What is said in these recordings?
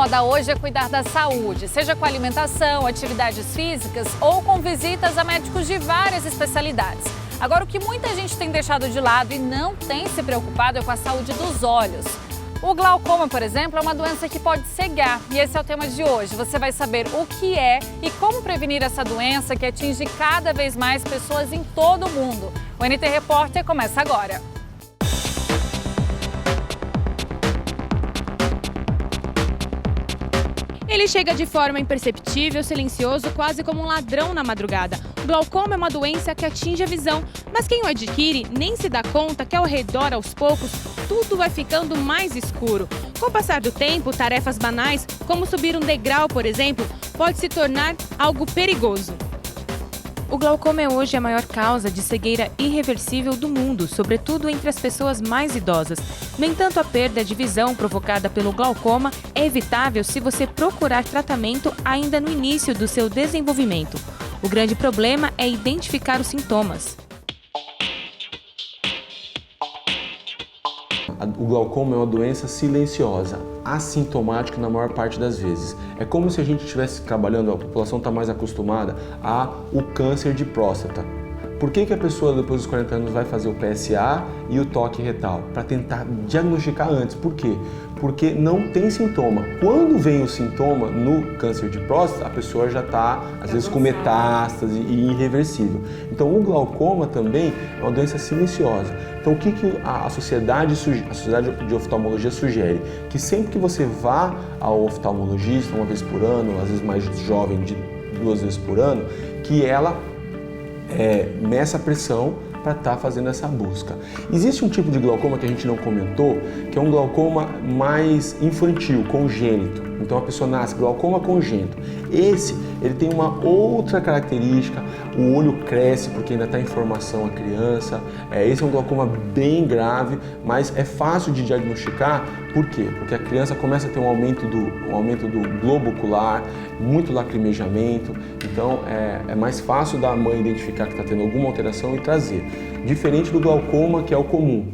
moda hoje é cuidar da saúde, seja com alimentação, atividades físicas ou com visitas a médicos de várias especialidades. Agora, o que muita gente tem deixado de lado e não tem se preocupado é com a saúde dos olhos. O glaucoma, por exemplo, é uma doença que pode cegar e esse é o tema de hoje. Você vai saber o que é e como prevenir essa doença que atinge cada vez mais pessoas em todo o mundo. O NT Repórter começa agora. Ele chega de forma imperceptível, silencioso, quase como um ladrão na madrugada. O glaucoma é uma doença que atinge a visão, mas quem o adquire nem se dá conta que ao redor, aos poucos, tudo vai ficando mais escuro. Com o passar do tempo, tarefas banais, como subir um degrau, por exemplo, pode se tornar algo perigoso. O glaucoma é hoje a maior causa de cegueira irreversível do mundo, sobretudo entre as pessoas mais idosas. No entanto, a perda de visão provocada pelo glaucoma é evitável se você procurar tratamento ainda no início do seu desenvolvimento. O grande problema é identificar os sintomas. O glaucoma é uma doença silenciosa, assintomática na maior parte das vezes. É como se a gente estivesse trabalhando, a população está mais acostumada ao câncer de próstata. Por que a pessoa depois dos 40 anos vai fazer o PSA e o toque retal? Para tentar diagnosticar antes. Por quê? Porque não tem sintoma. Quando vem o sintoma no câncer de próstata, a pessoa já está, às vezes, com metástase e irreversível. Então, o glaucoma também é uma doença silenciosa. Então, o que a sociedade de oftalmologia sugere? Que sempre que você vá ao oftalmologista, uma vez por ano, às vezes mais jovem, de 2 vezes por ano, que ela meça a pressão para estar fazendo essa busca. Existe um tipo de glaucoma que a gente não comentou, que é um glaucoma mais infantil, congênito. Então a pessoa nasce glaucoma congênito. Ele tem uma outra característica, o olho cresce porque ainda está em formação a criança. Esse é um glaucoma bem grave, mas é fácil de diagnosticar. Por quê? Porque a criança começa a ter um aumento do globo ocular, muito lacrimejamento. Então é mais fácil da mãe identificar que está tendo alguma alteração e trazer. Diferente do glaucoma, que é o comum.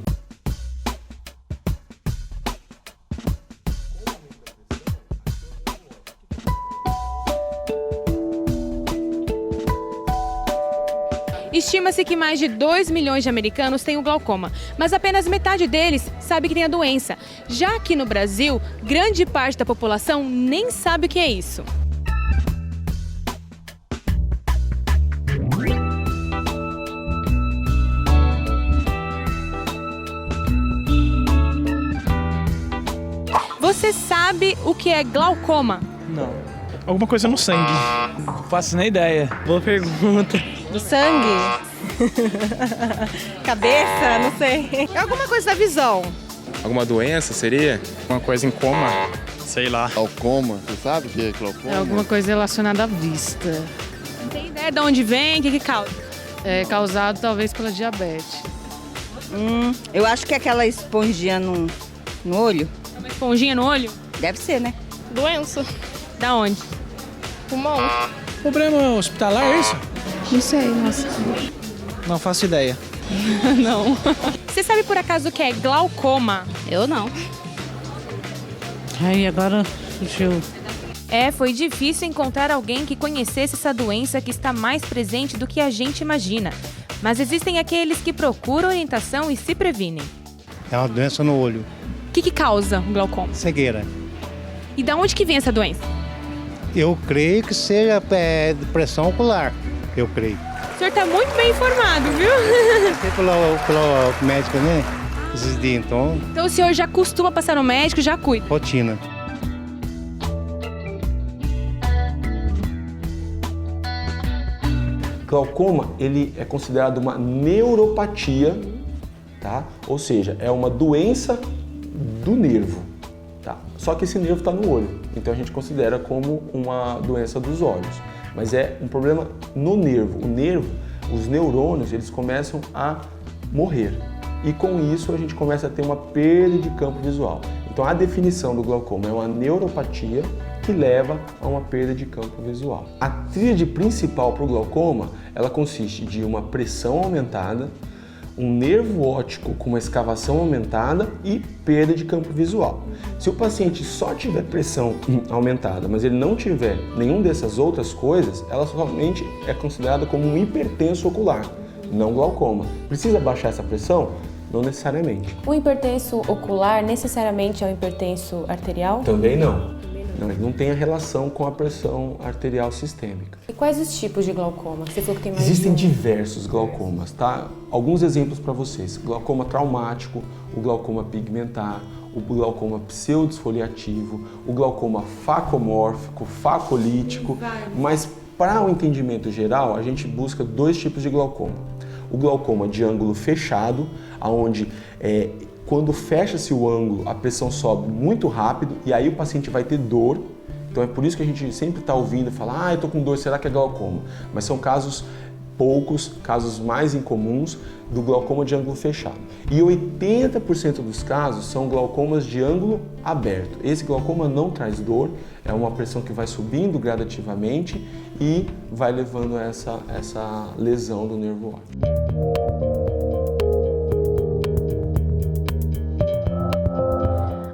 Estima-se que mais de 2 milhões de americanos têm o glaucoma, mas apenas metade deles sabe que tem a doença. Já aqui no Brasil, grande parte da população nem sabe o que é isso. Você sabe o que é glaucoma? Não. Alguma coisa no sangue. Não faço nem ideia. Boa pergunta. Do sangue? Cabeça? Não sei. É alguma coisa da visão. Alguma doença seria? Uma coisa em coma. Sei lá. Glaucoma, você sabe o que é glaucoma? É alguma coisa relacionada à vista. Não tem ideia de onde vem, o que causa? É causado talvez pela diabetes. Eu acho que é aquela esponjinha no olho. Uma esponjinha no olho? Deve ser, né? Doença. Da onde? Pulmão. Problema hospitalar, é isso? Não sei, nossa. Não faço ideia. Não. Você sabe por acaso o que é glaucoma? Eu não. Aí agora fugiu. Foi difícil encontrar alguém que conhecesse essa doença que está mais presente do que a gente imagina. Mas existem aqueles que procuram orientação e se previnem. É uma doença no olho. O que causa o glaucoma? Cegueira. E da onde que vem essa doença? Eu creio que seja depressão ocular. Eu creio. O senhor está muito bem informado, viu? Passei pelo médico, né? Esses dias, então, Então o senhor já costuma passar no médico, já cuida. rotina. Glaucoma, ele é considerado uma neuropatia, tá? Ou seja, é uma doença do nervo, tá? Só que esse nervo está no olho, então a gente considera como uma doença dos olhos. Mas é um problema no nervo. O nervo, os neurônios, eles começam a morrer. E com isso a gente começa a ter uma perda de campo visual. Então a definição do glaucoma é uma neuropatia que leva a uma perda de campo visual. A tríade principal para o glaucoma, ela consiste de uma pressão aumentada, um nervo óptico com uma escavação aumentada e perda de campo visual. Se o paciente só tiver pressão aumentada, mas ele não tiver nenhuma dessas outras coisas, ela somente é considerada como um hipertenso ocular, não glaucoma. Precisa baixar essa pressão? Não necessariamente. O hipertenso ocular necessariamente é um hipertenso arterial? Também não. Não, ele não tem a relação com a pressão arterial sistêmica. E quais os tipos de glaucoma? Você falou que tem mais Existem de um. diversos glaucomas, tá? Alguns exemplos para vocês. Glaucoma traumático, o glaucoma pigmentar, o glaucoma pseudosfoliativo, o glaucoma facomórfico, facolítico. Mas para o entendimento geral, a gente busca dois tipos de glaucoma. O glaucoma de ângulo fechado, onde quando fecha-se o ângulo, a pressão sobe muito rápido e aí o paciente vai ter dor. Então é por isso que a gente sempre está ouvindo falar, eu estou com dor, será que é glaucoma? Mas são casos poucos, casos mais incomuns do glaucoma de ângulo fechado. E 80% dos casos são glaucomas de ângulo aberto. Esse glaucoma não traz dor, é uma pressão que vai subindo gradativamente e vai levando a essa lesão do nervo óptico.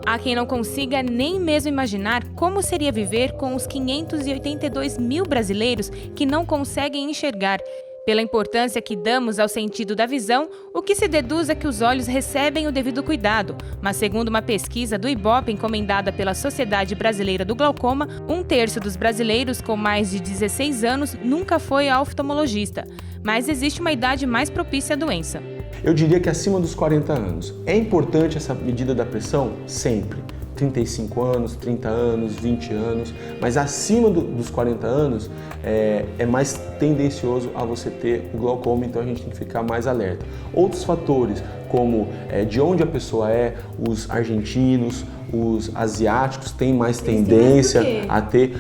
Há quem não consiga nem mesmo imaginar como seria viver com os 582 mil brasileiros que não conseguem enxergar. Pela importância que damos ao sentido da visão, o que se deduz é que os olhos recebem o devido cuidado. Mas segundo uma pesquisa do Ibope encomendada pela Sociedade Brasileira do Glaucoma, 1/3 dos brasileiros com mais de 16 anos nunca foi ao oftalmologista. Mas existe uma idade mais propícia à doença. Eu diria que acima dos 40 anos. É importante essa medida da pressão? Sempre. 35 anos, 30 anos, 20 anos, mas acima dos 40 anos é mais tendencioso a você ter o glaucoma, então a gente tem que ficar mais alerta. Outros fatores, como de onde a pessoa é, os argentinos, os asiáticos têm mais tendência a ter,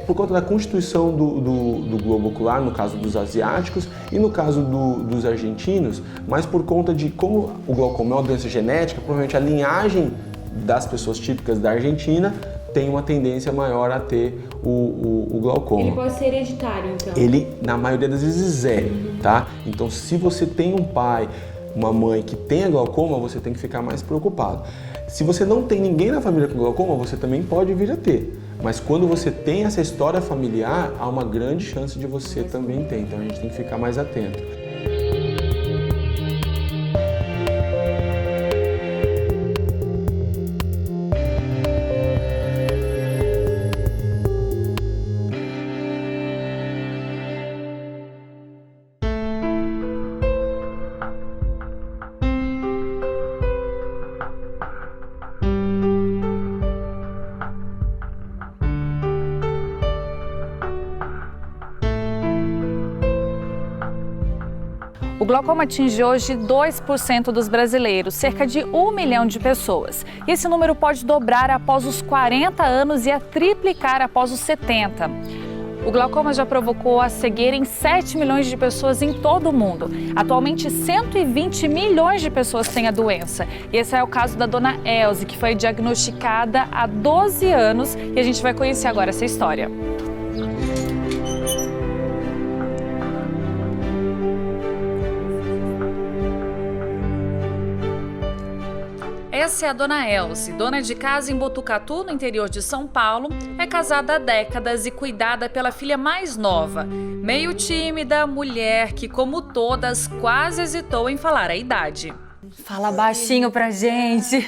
por conta da constituição do globo ocular, no caso dos asiáticos, e no caso dos argentinos, mas por conta de como o glaucoma é uma doença genética, provavelmente a linhagem das pessoas típicas da Argentina tem uma tendência maior a ter o glaucoma. Ele pode ser hereditário, então? Ele, na maioria das vezes, tá? Então, se você tem um pai, uma mãe que tenha glaucoma, você tem que ficar mais preocupado. Se você não tem ninguém na família com glaucoma, você também pode vir a ter. Mas quando você tem essa história familiar, há uma grande chance de você também ter. Então, a gente tem que ficar mais atento. O glaucoma atinge hoje 2% dos brasileiros, cerca de 1 milhão de pessoas. E esse número pode dobrar após os 40 anos e a triplicar após os 70. O glaucoma já provocou a cegueira em 7 milhões de pessoas em todo o mundo. Atualmente, 120 milhões de pessoas têm a doença. E esse é o caso da dona Elze, que foi diagnosticada há 12 anos. E a gente vai conhecer agora essa história. Essa é a dona Elze, dona de casa em Botucatu, no interior de São Paulo. É casada há décadas e cuidada pela filha mais nova. Meio tímida, mulher que, como todas, quase hesitou em falar a idade. Fala baixinho pra gente.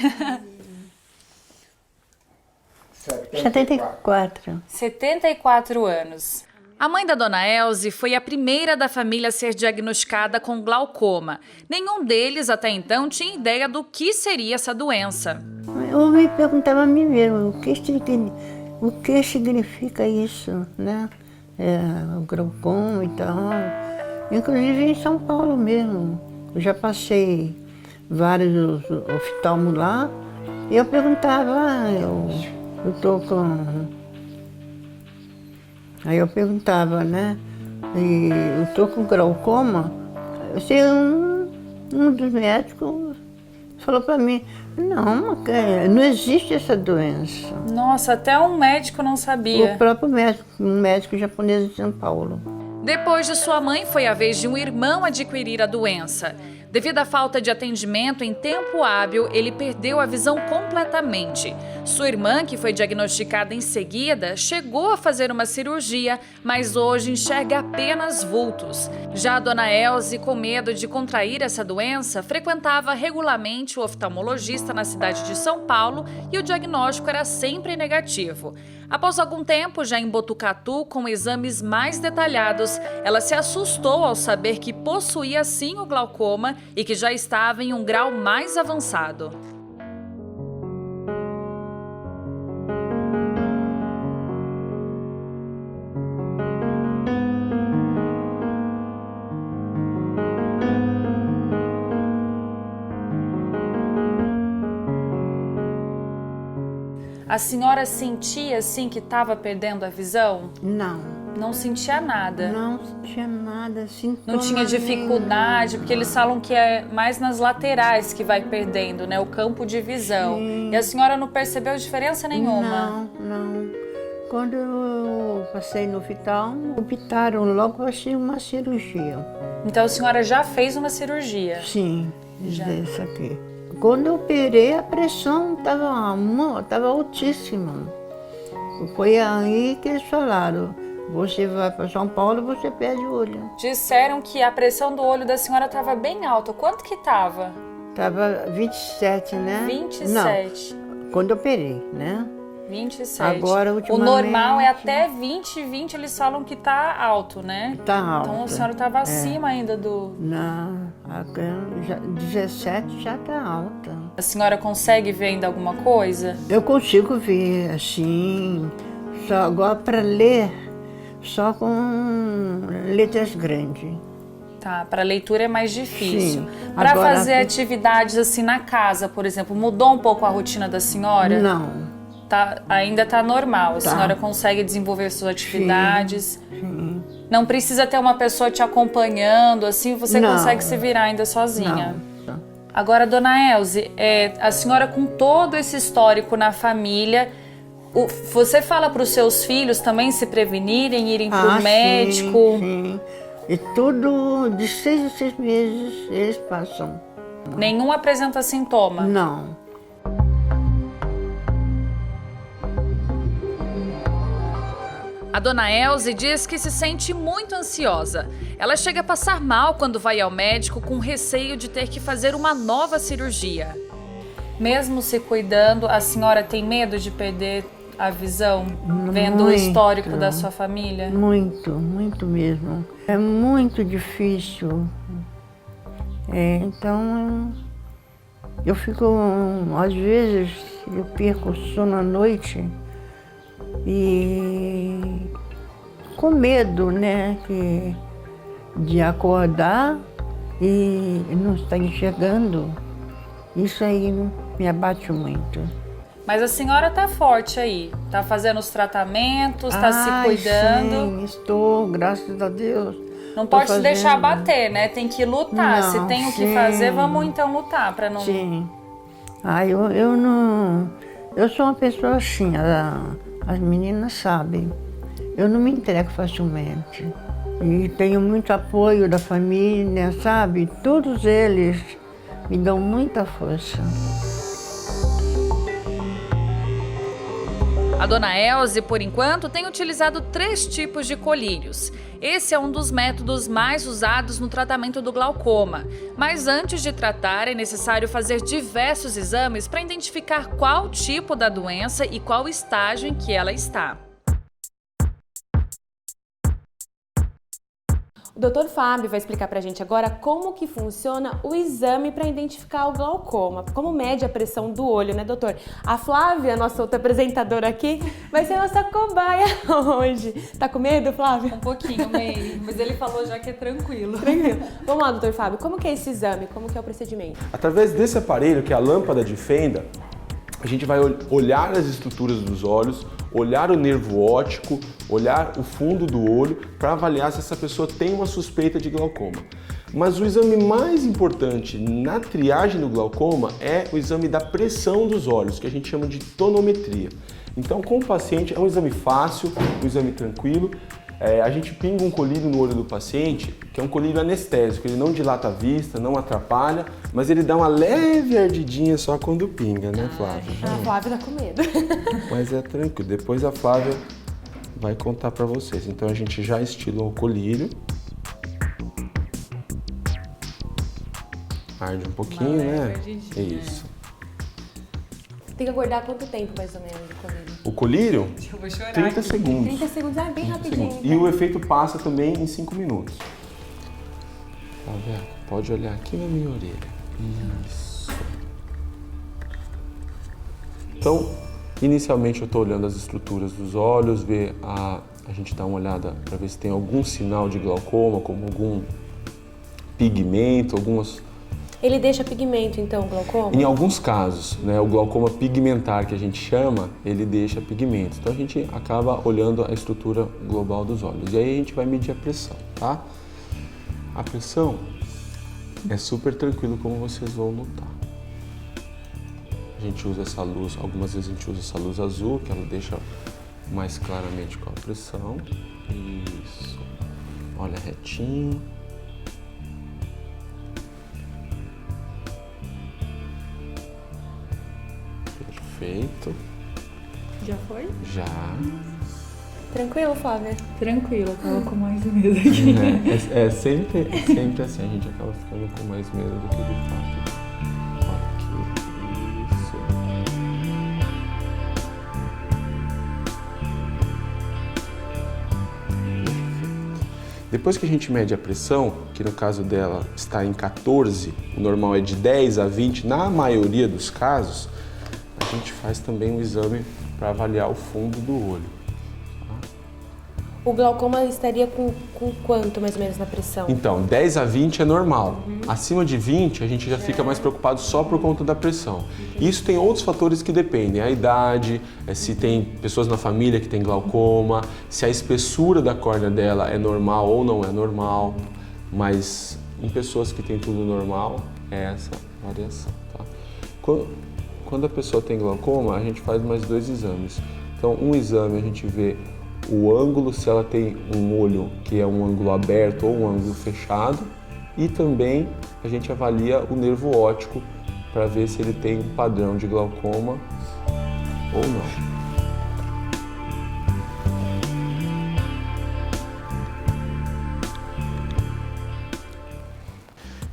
74. 74 anos. A mãe da dona Elze foi a primeira da família a ser diagnosticada com glaucoma. Nenhum deles, até então, tinha ideia do que seria essa doença. Eu me perguntava a mim mesmo, o que significa isso, né? O glaucoma e tal. Inclusive em São Paulo mesmo. Eu já passei vários oftalmos lá e eu perguntava, eu tô com... Aí eu perguntava, né? E eu tô com glaucoma. Um dos médicos falou para mim, não existe essa doença. Nossa, até um médico não sabia. O próprio médico, um médico japonês de São Paulo. Depois de sua mãe, foi a vez de um irmão adquirir a doença. Devido à falta de atendimento em tempo hábil, ele perdeu a visão completamente. Sua irmã, que foi diagnosticada em seguida, chegou a fazer uma cirurgia, mas hoje enxerga apenas vultos. Já a dona Elze, com medo de contrair essa doença, frequentava regularmente o oftalmologista na cidade de São Paulo e o diagnóstico era sempre negativo. Após algum tempo, já em Botucatu, com exames mais detalhados, ela se assustou ao saber que possuía sim o glaucoma e que já estava em um grau mais avançado. A senhora sentia assim que estava perdendo a visão? Não. Não sentia nada? Não sentia nada, Não tinha dificuldade, porque eles falam que é mais nas laterais que vai perdendo, né? O campo de visão. Sim. E a senhora não percebeu diferença nenhuma? Não. Quando eu passei no hospital, optaram logo assim uma cirurgia. Então a senhora já fez uma cirurgia? Sim, Já. isso aqui. Quando eu operei, a pressão estava altíssima. Foi aí que eles falaram, você vai para São Paulo, você perde o olho. Disseram que a pressão do olho da senhora estava bem alta. Quanto que estava? Estava 27, né? 27. Não, quando eu operei, né? 27. Agora, o ultimamente... normal é até 20 eles falam que tá alto, né? Tá alto. Então a senhora estava acima ainda do... Não, 17 já está alta. A senhora consegue ver ainda alguma coisa? Eu consigo ver, assim, só agora para ler, só com letras grandes. Tá, para leitura é mais difícil. Para Agora, fazer atividades assim na casa, por exemplo, mudou um pouco a rotina da senhora? Não. Tá, ainda tá normal, a Tá. senhora consegue desenvolver suas atividades. Sim. Não precisa ter uma pessoa te acompanhando, assim você Não. consegue se virar ainda sozinha. Não. Agora, dona Elze, a senhora com todo esse histórico na família, você fala para os seus filhos também se prevenirem, irem para o médico? Sim. E tudo de 6 em 6 meses eles passam. Nenhum apresenta sintoma? Não. A dona Elze diz que se sente muito ansiosa. Ela chega a passar mal quando vai ao médico com receio de ter que fazer uma nova cirurgia. Mesmo se cuidando, a senhora tem medo de perder a visão, vendo o histórico da sua família? Muito mesmo. É muito difícil. Então, eu fico, às vezes, eu perco o sono à noite e com medo, né, de acordar e não estar enxergando. Isso aí me abate muito. Mas a senhora tá forte aí, tá fazendo os tratamentos, tá se cuidando. Sim, estou, graças a Deus. Não pode se deixar bater, né? Tem que lutar. Não, se tem o que fazer, vamos então lutar para não... Sim. Eu não... Eu sou uma pessoa assim, as meninas sabem. Eu não me entrego facilmente. E tenho muito apoio da família, sabe? Todos eles me dão muita força. A dona Elze, por enquanto, tem utilizado 3 tipos de colírios. Esse é um dos métodos mais usados no tratamento do glaucoma. Mas antes de tratar, é necessário fazer diversos exames para identificar qual tipo da doença e qual estágio em que ela está. O Dr. Fábio vai explicar pra gente agora como que funciona o exame para identificar o glaucoma, como mede a pressão do olho, né, doutor? A Flávia, nossa outra apresentadora aqui, vai ser nossa cobaia hoje. Tá com medo, Flávia? Um pouquinho, meio, mas ele falou já que é tranquilo. Tranquilo. Vamos lá, doutor Fábio, como que é esse exame? Como que é o procedimento? Através desse aparelho, que é a lâmpada de fenda, a gente vai olhar as estruturas dos olhos, olhar o nervo óptico, olhar o fundo do olho para avaliar se essa pessoa tem uma suspeita de glaucoma. Mas o exame mais importante na triagem do glaucoma é o exame da pressão dos olhos, que a gente chama de tonometria. Então, com o paciente, é um exame fácil, um exame tranquilo. A gente pinga um colírio no olho do paciente, que é um colírio anestésico, ele não dilata a vista, não atrapalha, mas ele dá uma leve ardidinha só quando pinga, né, Flávia? A Flávia tá com medo. Mas é tranquilo, depois a Flávia vai contar pra vocês. Então a gente já estilou o colírio. Arde um pouquinho, né? Isso. Tem que aguardar quanto tempo, mais ou menos, o colírio? O colírio? Eu vou chorar 30 aqui. segundos. 30 segundos, bem rapidinho. E o efeito passa também em 5 minutos. Flávia, pode olhar aqui na minha orelha. Isso. Então, inicialmente eu estou olhando as estruturas dos olhos, a gente dá uma olhada para ver se tem algum sinal de glaucoma, como algum pigmento, algumas... Ele deixa pigmento, então, o glaucoma? Em alguns casos, né, o glaucoma pigmentar que a gente chama, ele deixa pigmento. Então a gente acaba olhando a estrutura global dos olhos. E aí a gente vai medir a pressão, tá? A pressão é super tranquilo, como vocês vão notar. A gente usa essa luz, algumas vezes a gente usa essa luz azul, que ela deixa mais claramente qual a pressão. Isso. Olha retinho. Perfeito. Já foi? Já. Tranquilo, Flávia? Tranquilo, eu tava com mais medo aqui. É sempre assim, a gente acaba ficando com mais medo do que de fato. Aqui, isso. Perfeito. Depois que a gente mede a pressão, que no caso dela está em 14, o normal é de 10 a 20, na maioria dos casos, a gente faz também um exame para avaliar o fundo do olho. O glaucoma estaria com quanto, mais ou menos, na pressão? Então, 10 a 20 é normal. Acima de 20, a gente já fica mais preocupado só por conta da pressão. Isso tem outros fatores que dependem. A idade, se tem pessoas na família que tem glaucoma, se a espessura da córnea dela é normal ou não é normal. Mas em pessoas que têm tudo normal, é essa variação, tá? Quando a pessoa tem glaucoma, a gente faz mais 2 exames. Então, um exame a gente vê o ângulo, se ela tem um olho que é um ângulo aberto ou um ângulo fechado, e também a gente avalia o nervo óptico para ver se ele tem um padrão de glaucoma ou não.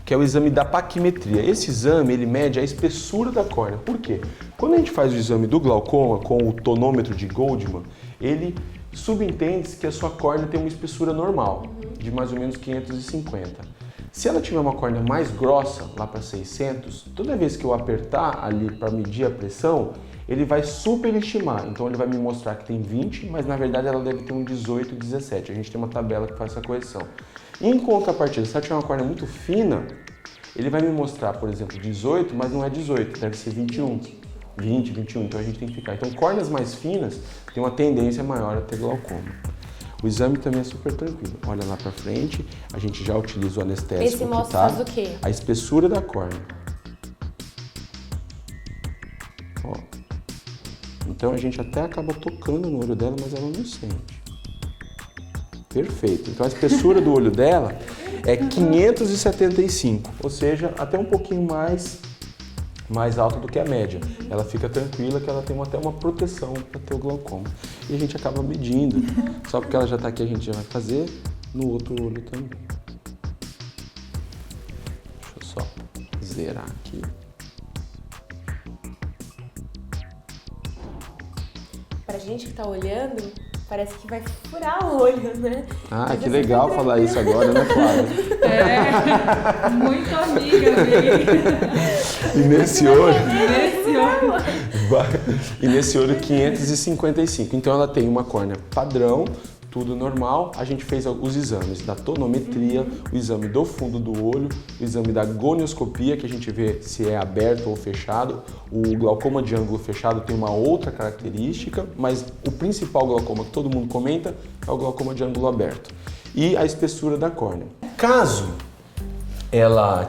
Que é o exame da paquimetria. Esse exame, ele mede a espessura da córnea. Por quê? Quando a gente faz o exame do glaucoma com o tonômetro de Goldman, ele subentende que a sua córnea tem uma espessura normal, de mais ou menos 550. Se ela tiver uma córnea mais grossa, lá para 600, toda vez que eu apertar ali para medir a pressão, ele vai superestimar. Então ele vai me mostrar que tem 20, mas na verdade ela deve ter um 18, 17. A gente tem uma tabela que faz essa correção. Em contrapartida, se ela tiver uma córnea muito fina, ele vai me mostrar, por exemplo, 18, mas não é 18, deve ser 21. 20, 21, então a gente tem que ficar. Então, córneas mais finas têm uma tendência maior a ter glaucoma. O exame também é super tranquilo. Olha lá pra frente, a gente já utiliza o anestésico. Esse mostra faz o quê? A espessura da córnea. Ó. Então a gente até acaba tocando no olho dela, mas ela não sente. Perfeito. Então a espessura do olho dela é 575, ou seja, até um pouquinho mais alta do que a média. Ela fica tranquila que ela tem até uma proteção para ter o glaucoma. E a gente acaba medindo. Só porque ela já está aqui, a gente já vai fazer no outro olho também. Deixa eu só zerar aqui. Pra gente que tá olhando, parece que vai furar o olho, né? Ah, mas que legal falar isso agora, né, Flávia? É, muito amiga, E nesse olho... E nesse olho 555. Então ela tem uma córnea padrão, tudo normal. A gente fez os exames da tonometria, o exame do fundo do olho, o exame da gonioscopia, que a gente vê se é aberto ou fechado. O glaucoma de ângulo fechado tem uma outra característica, mas o principal glaucoma que todo mundo comenta é o glaucoma de ângulo aberto. E a espessura da córnea. Caso ela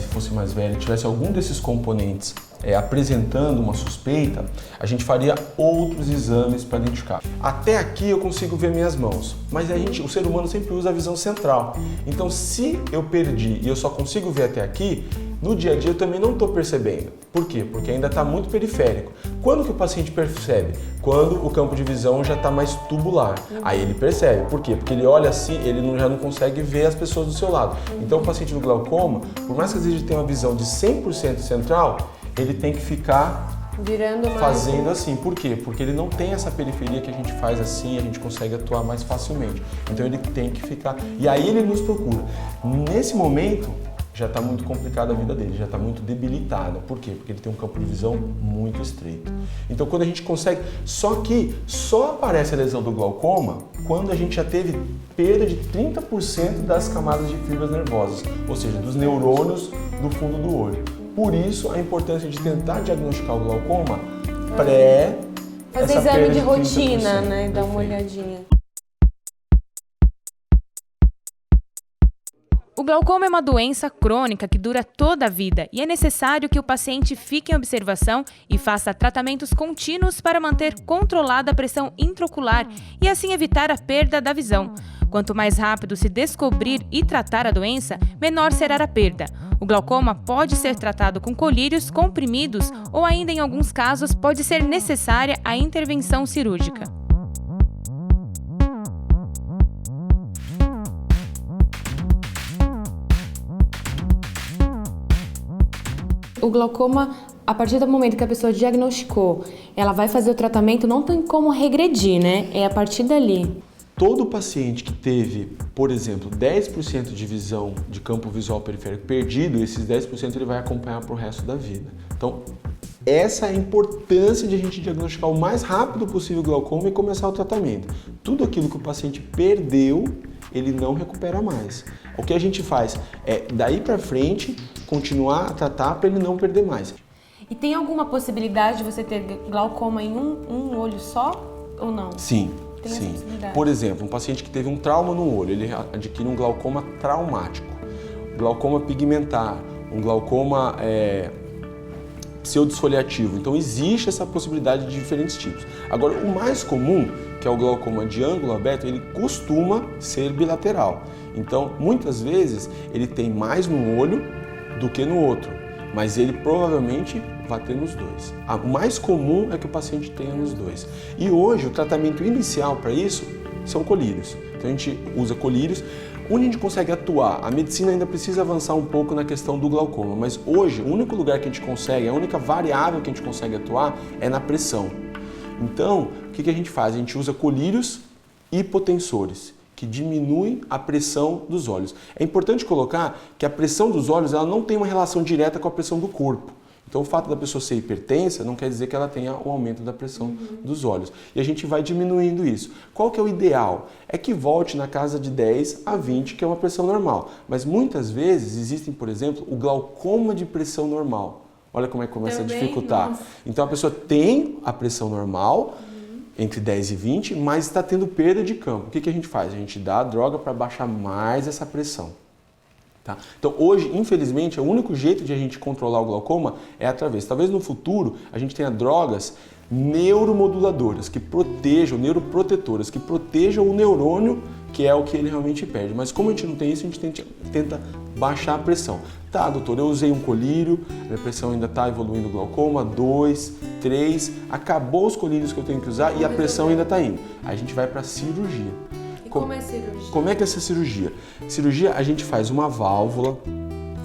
fosse mais velha, tivesse algum desses componentes apresentando uma suspeita, a gente faria outros exames para identificar. Até aqui eu consigo ver minhas mãos, mas o ser humano sempre usa a visão central. Então, se eu perdi e eu só consigo ver até aqui, no dia a dia eu também não estou percebendo. Por quê? Porque ainda está muito periférico. Quando que o paciente percebe? Quando o campo de visão já está mais tubular. Aí ele percebe. Por quê? Porque ele olha assim, ele já não consegue ver as pessoas do seu lado. Então o paciente do glaucoma, por mais que às vezes ele tenha uma visão de 100% central, ele tem que ficar fazendo assim. Por quê? Porque ele não tem essa periferia que a gente faz assim, a gente consegue atuar mais facilmente. Então ele tem que ficar... E aí ele nos procura. Nesse momento, já está muito complicada a vida dele, já está muito debilitada. Por quê? Porque ele tem um campo de visão muito estreito. Então quando a gente consegue... Só aparece a lesão do glaucoma quando a gente já teve perda de 30% das camadas de fibras nervosas, ou seja, dos neurônios do fundo do olho. Por isso, a importância de tentar diagnosticar o glaucoma fazer exame de rotina, né? Dar uma olhadinha. O glaucoma é uma doença crônica que dura toda a vida e é necessário que o paciente fique em observação e faça tratamentos contínuos para manter controlada a pressão intraocular e assim evitar a perda da visão. Quanto mais rápido se descobrir e tratar a doença, menor será a perda. O glaucoma pode ser tratado com colírios, comprimidos ou ainda em alguns casos pode ser necessária a intervenção cirúrgica. O glaucoma, a partir do momento que a pessoa diagnosticou, ela vai fazer o tratamento, não tem como regredir, né? É a partir dali. Todo paciente que teve, por exemplo, 10% de visão de campo visual periférico perdido, esses 10% ele vai acompanhar para o resto da vida. Então, essa é a importância de a gente diagnosticar o mais rápido possível o glaucoma e começar o tratamento. Tudo aquilo que o paciente perdeu, ele não recupera mais. O que a gente faz é, daí para frente, continuar a tratar para ele não perder mais. E tem alguma possibilidade de você ter glaucoma em um olho só ou não? Sim. Sim. Por exemplo, um paciente que teve um trauma no olho, ele adquire um glaucoma traumático, glaucoma pigmentar, um glaucoma pseudodesfoliativo. Então existe essa possibilidade de diferentes tipos. Agora, o mais comum, que é o glaucoma de ângulo aberto, ele costuma ser bilateral. Então, muitas vezes, ele tem mais num olho do que no outro, mas ele provavelmente vai ter nos dois. O mais comum é que o paciente tenha nos dois. E hoje, o tratamento inicial para isso são colírios. Então, a gente usa colírios. Onde a gente consegue atuar? A medicina ainda precisa avançar um pouco na questão do glaucoma, mas hoje, o único lugar que a gente consegue, a única variável que a gente consegue atuar é na pressão. Então, o que a gente faz? A gente usa colírios hipotensores, que diminuem a pressão dos olhos. É importante colocar que a pressão dos olhos ela não tem uma relação direta com a pressão do corpo. Então, o fato da pessoa ser hipertensa não quer dizer que ela tenha um aumento da pressão dos olhos. E a gente vai diminuindo isso. Qual que é o ideal? É que volte na casa de 10 a 20, que é uma pressão normal. Mas muitas vezes existem, por exemplo, o glaucoma de pressão normal. Olha como é que começa a dificultar. Nossa. Então, a pessoa tem a pressão normal, entre 10 e 20, mas está tendo perda de campo. O que a gente faz? A gente dá a droga para baixar mais essa pressão. Tá? Então hoje, infelizmente, o único jeito de a gente controlar o glaucoma é através. Talvez no futuro a gente tenha drogas neuromoduladoras que protejam, neuroprotetoras, que protejam o neurônio, que é o que ele realmente perde. Mas como a gente não tem isso, a gente tenta baixar a pressão. Tá, doutor, eu usei um colírio, a pressão ainda está evoluindo o glaucoma, 2, 3, acabou os colírios que eu tenho que usar e a pressão ainda está indo. Aí a gente vai para a cirurgia. Como é cirurgia? Como é que é essa cirurgia? Cirurgia, a gente faz uma válvula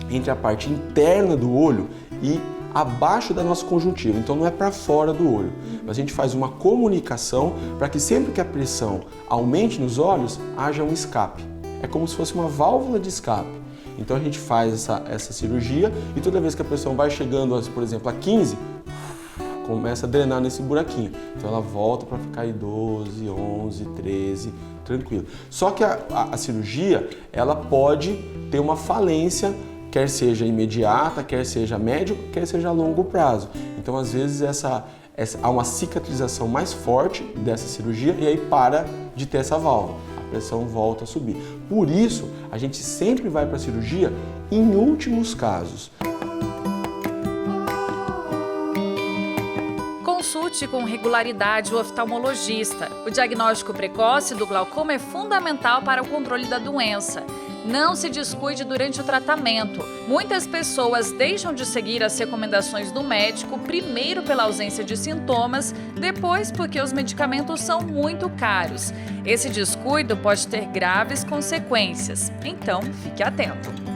entre a parte interna do olho e abaixo da nossa conjuntiva. Então não é para fora do olho. Mas a gente faz uma comunicação para que sempre que a pressão aumente nos olhos, haja um escape. É como se fosse uma válvula de escape. Então a gente faz essa cirurgia e toda vez que a pressão vai chegando, por exemplo, a 15, começa a drenar nesse buraquinho. Então ela volta para ficar aí 12, 11, 13, tranquilo. Só que a cirurgia, ela pode ter uma falência, quer seja imediata, quer seja médio, quer seja a longo prazo. Então às vezes há uma cicatrização mais forte dessa cirurgia e aí para de ter essa válvula. A pressão volta a subir. Por isso, a gente sempre vai para a cirurgia em últimos casos. consulte com regularidade o oftalmologista. O diagnóstico precoce do glaucoma é fundamental para o controle da doença. Não se descuide durante o tratamento. Muitas pessoas deixam de seguir as recomendações do médico, primeiro pela ausência de sintomas, depois porque os medicamentos são muito caros. Esse descuido pode ter graves consequências, então fique atento.